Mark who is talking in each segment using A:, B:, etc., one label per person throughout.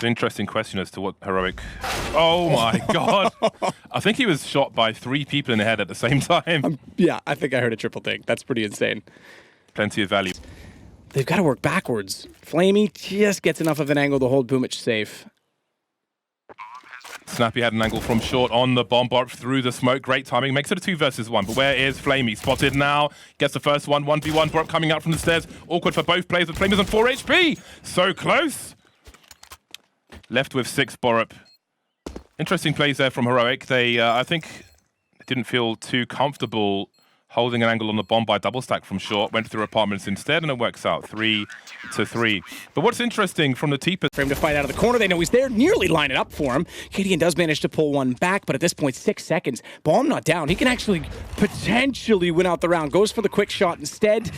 A: an interesting question as to what Heroic... Oh my god! I think he was shot by 3 people in the head at the same time.
B: Yeah, I think I heard a triple take. That's pretty insane.
A: Plenty of value.
B: They've got to work backwards. flamie just gets enough of an angle to hold boomich safe.
A: Snappi had an angle from short on the bomb bar through the smoke. Great timing. Makes it a 2 versus 1. But where is flamie? Spotted now. Gets the first one. 1v1. Borp coming out from the stairs. Awkward for both players. But flamie's on 4 HP. So close. Left with 6 Borup. Interesting plays there from Heroic. They, I think, didn't feel too comfortable holding an angle on the bomb by double stack from short. Went through apartments instead, and it works out 3-3. But what's interesting from the T-pos...
B: For him to fight out of the corner, they know he's there, nearly line it up for him. cadiaN does manage to pull one back, but at this point, 6 seconds. Bomb not down. He can actually potentially win out the round. Goes for the quick shot instead.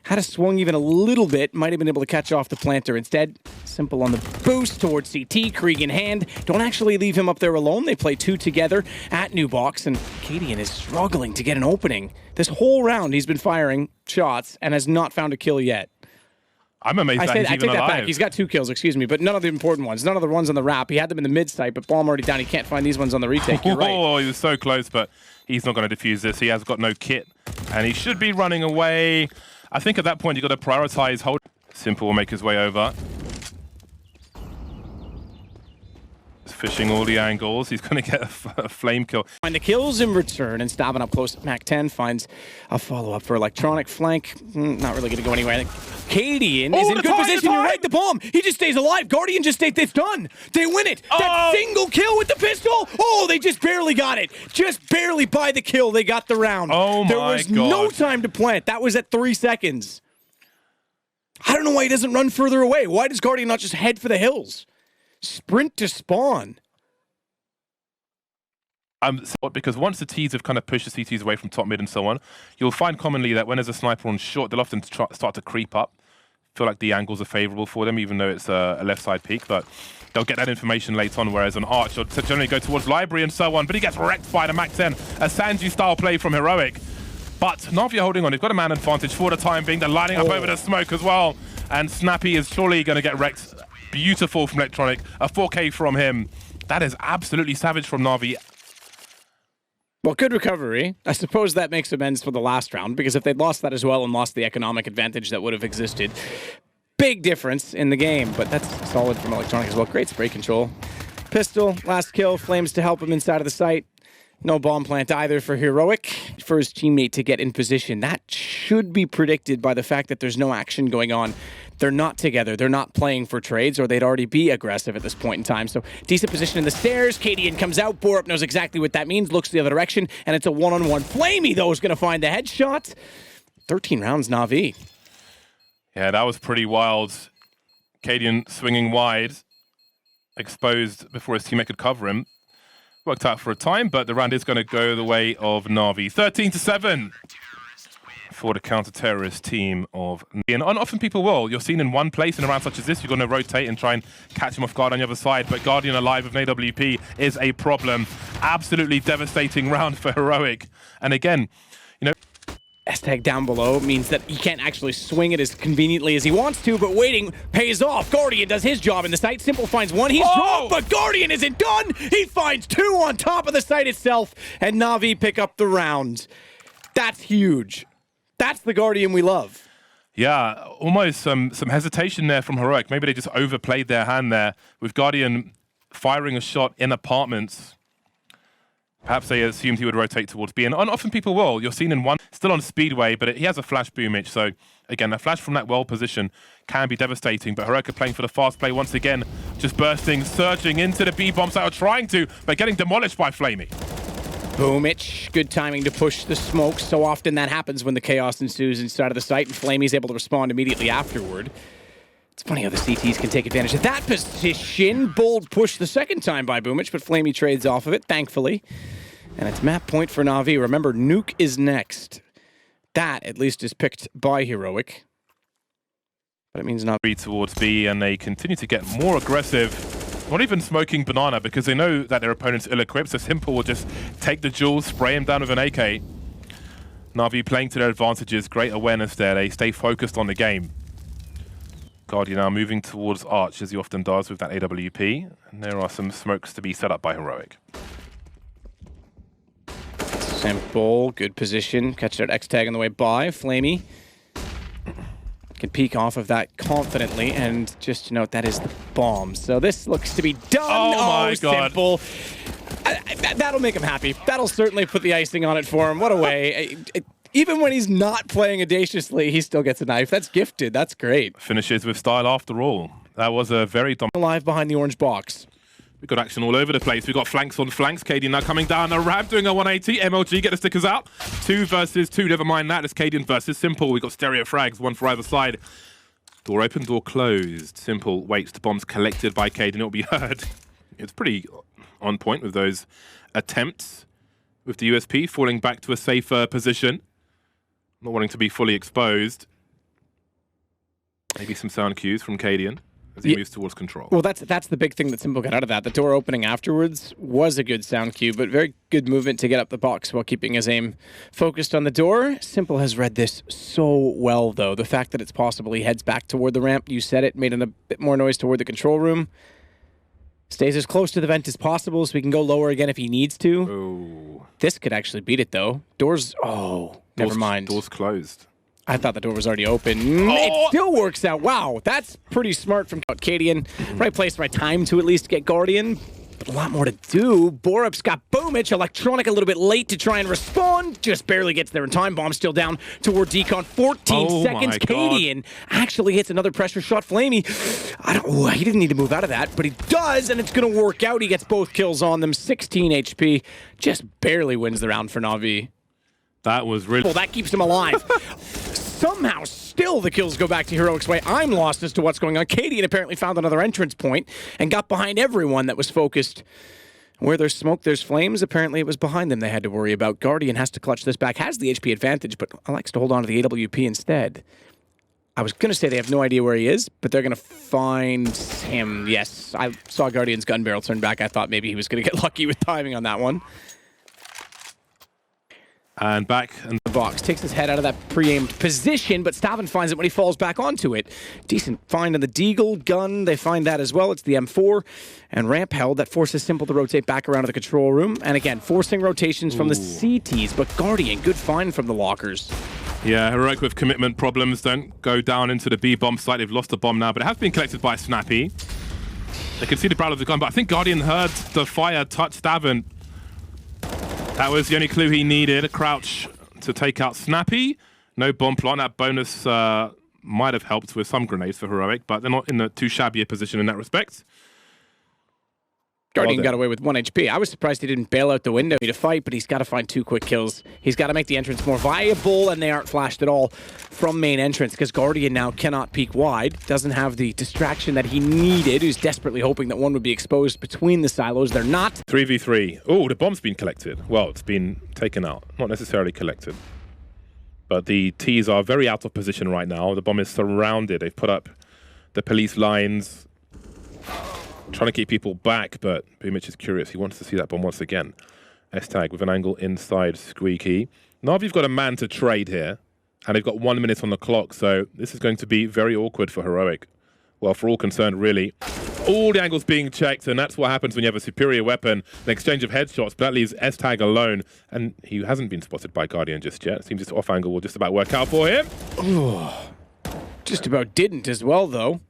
B: Had a swung even a little bit. Might have been able to catch off the planter. Instead, simple on the boost towards CT. Krieg in hand. Don't actually leave him up there alone. They play 2 together at New Box, and cadiaN is struggling to get an opening. This whole round, he's been firing shots and has not found a kill yet.
A: I'm amazed that he's even alive.
B: I take that back. He's got 2 kills, excuse me, but none of the important ones. None of the ones on the wrap. He had them in the mid site, but bomb already down. He can't find these ones on the retake. You're right.
A: Oh, he was so close, but he's not going to defuse this. He has got no kit, and he should be running away. I think at that point, you've got to prioritize hold. Simple will make his way over. He's fishing all the angles. He's going to get a flame kill.
B: Find the kills in return, and stavn up close. Mac-10 finds a follow-up for electronic flank. Not really going to go anywhere. I think cadiaN is in good position. You're right, the bomb. He just stays alive. guardiaN just stays. It's done. They win it. That single kill with the pistol. Oh, they just barely got it. Just barely by the kill. They got the round.
A: Oh my God.
B: There was no time to plant. That was at 3 seconds. I don't know why he doesn't run further away. Why does guardiaN not just head for the hills? Sprint to spawn.
A: Because once the Ts have kind of pushed the CTs away from top mid and so on, you'll find commonly that when there's a sniper on short, they'll often start to creep up. Feel like the angles are favorable for them, even though it's a left side peak, but they'll get that information late on, whereas on Arch, they'll generally go towards library and so on, but he gets wrecked by the Mac-10, a Sanji style play from Heroic. But Navi are holding on. They've got a man advantage for the time being. They're lining up over the smoke as well, and Snappi is surely going to get wrecked. Beautiful from Electronic, a 4K from him. That is absolutely savage from Navi.
B: Well, good recovery. I suppose that makes amends for the last round, because if they'd lost that as well and lost the economic advantage that would have existed, big difference in the game. But that's solid from Electronic as well. Great spray control. Pistol, last kill, flames to help him inside of the site. No bomb plant either for Heroic. For his teammate to get in position. That should be predicted by the fact that there's no action going on. They're not together. They're not playing for trades, or they'd already be aggressive at this point in time. So decent position in the stairs. cadiaN comes out. Borup knows exactly what that means. Looks the other direction, and it's a one-on-one. flamie, though, is going to find the headshot. 13 rounds, Navi.
A: Yeah, that was pretty wild. cadiaN swinging wide. Exposed before his teammate could cover him. Worked out for a time, but the round is going to go the way of Navi. 13-7 for the counter-terrorist team of Navi. And often people will. You're seen in one place in a round such as this. You're going to rotate and try and catch him off guard on the other side. But guardiaN alive with an AWP is a problem. Absolutely devastating round for Heroic. And again, you know,
B: S-tag down below means that he can't actually swing it as conveniently as he wants to, but waiting pays off. guardiaN does his job in the site. Simple finds one. He's dropped, but guardiaN isn't done. He finds 2 on top of the site itself, and Navi pick up the round. That's huge. That's the guardiaN we love.
A: Yeah, almost some hesitation there from Heroic. Maybe they just overplayed their hand there with guardiaN firing a shot in apartments. Perhaps they assumed he would rotate towards B, and often people will. You're seen in one, still on speedway, but he has a flash boomage. So again, a flash from that well position can be devastating. But Heroic are playing for the fast play once again, just bursting, surging into the B bomb site, or trying to, but getting demolished by flamie.
B: boomich, good timing to push the smoke. So often that happens when the chaos ensues inside of the site, and flamie's able to respond immediately afterward. It's funny how the CTs can take advantage of that position. Bold push the second time by boomich, but flamie trades off of it, thankfully. And it's map point for Navi. Remember, Nuke is next. That, at least, is picked by Heroic. But it means Navi
A: towards B, and they continue to get more aggressive. Not even smoking banana, because they know that their opponent's ill-equipped, so Simple will just take the jewels, spray him down with an AK. Navi playing to their advantages, great awareness there. They stay focused on the game. Guardian now moving towards Arch, as he often does with that AWP. And there are some smokes to be set up by Heroic.
B: Simple, good position. Catch that X tag on the way by. flamie can peek off of that confidently, and just to note, that is the bomb. So this looks to be done.
A: Oh my God.
B: Simple. That'll make him happy. That'll certainly put the icing on it for him. What a way. Even when he's not playing audaciously, he still gets a knife. That's gifted. That's great.
A: Finishes with style after all. That was a very dominant.
B: Alive behind the orange box.
A: We've got action all over the place. We've got flanks on flanks. cadiaN now coming down the ramp, doing a 180. MLG, get the stickers out. 2 versus 2, never mind that. It's cadiaN versus Simple. We've got stereo frags, 1 for either side. Door open, door closed. Simple waits. The bombs collected by cadiaN. It'll be heard. It's pretty on point with those attempts. With the USP falling back to a safer position. Not wanting to be fully exposed. Maybe some sound cues from cadiaN as he moves towards control.
B: Well, that's the big thing that Simple got out of that. The door opening afterwards was a good sound cue, but very good movement to get up the box while keeping his aim focused on the door. Simple has read this so well, though. The fact that it's possible he heads back toward the ramp, you said it, made a bit more noise toward the control room. Stays as close to the vent as possible so he can go lower again if he needs to.
A: Ooh.
B: This could actually beat it, though. Doors, never mind.
A: Door's closed.
B: I thought the door was already open. It still works out. Wow, that's pretty smart from cadiaN. Right place, right time to at least get Guardian. But a lot more to do. Borup's got Boomich. Electronic a little bit late to try and respond. Just barely gets there in time. Bomb still down toward Decon. 14 seconds. cadiaN actually hits another pressure shot. flamie, he didn't need to move out of that, but he does, and it's going to work out. He gets both kills on them. 16 HP. Just barely wins the round for Navi.
A: That was really...
B: Well, that keeps him alive. Somehow, still the kills go back to Heroic's way. I'm lost as to what's going on. cadiaN apparently found another entrance point and got behind everyone that was focused. Where there's smoke, there's flames. Apparently, it was behind them they had to worry about. Guardian has to clutch this back. Has the HP advantage, but likes to hold on to the AWP instead. I was going to say they have no idea where he is, but they're going to find him. Yes, I saw Guardian's gun barrel turn back. I thought maybe he was going to get lucky with timing on that one.
A: And back. And
B: the box takes his head out of that pre-aimed position, but stavn finds it when he falls back onto it. Decent find on the Deagle gun. They find that as well. It's the M4 and ramp held. That forces Simple to rotate back around to the control room. And again, forcing rotations from the CTs, but Guardian, good find from the lockers.
A: Yeah, Heroic with commitment problems. Don't go down into the B bomb site. They've lost the bomb now, but it has been collected by Snappi. They can see the barrel of the gun, but I think Guardian heard the fire touch stavn. That was the only clue he needed. A crouch to take out Snappi. No bomb plot. That bonus might have helped with some grenades for Heroic, but they're not in a too shabby a position in that respect.
B: Guardian got away with 1 HP. I was surprised he didn't bail out the window to fight, but he's got to find 2 quick kills. He's got to make the entrance more viable, and they aren't flashed at all from main entrance because Guardian now cannot peek wide. Doesn't have the distraction that he needed. He's desperately hoping that one would be exposed between the silos. They're not.
A: 3v3. Oh, the bomb's been collected. Well, it's been taken out. Not necessarily collected. But the T's are very out of position right now. The bomb is surrounded. They've put up the police lines, trying to keep people back, but Boomich is curious. He wants to see that bomb once again. S-tag with an angle inside Squeaky. Navi's got a man to trade here, and they've got 1 minute on the clock, so this is going to be very awkward for Heroic. Well, for all concerned, really. All the angles being checked, and that's what happens when you have a superior weapon, an exchange of headshots, but that leaves S-tag alone, and he hasn't been spotted by Guardian just yet. Seems this off angle will just about work out for him.
B: Just about didn't as well, though.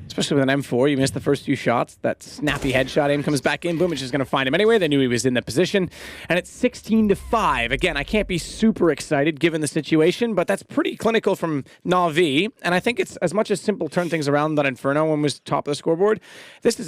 B: Especially with an M4, you missed the first few shots. That snappy headshot aim comes back in. Boomich is going to find him anyway. They knew he was in the position. And it's 16-5. Again, I can't be super excited given the situation, but that's pretty clinical from Navi. And I think it's as much as Simple turned things around that Inferno one was top of the scoreboard. This is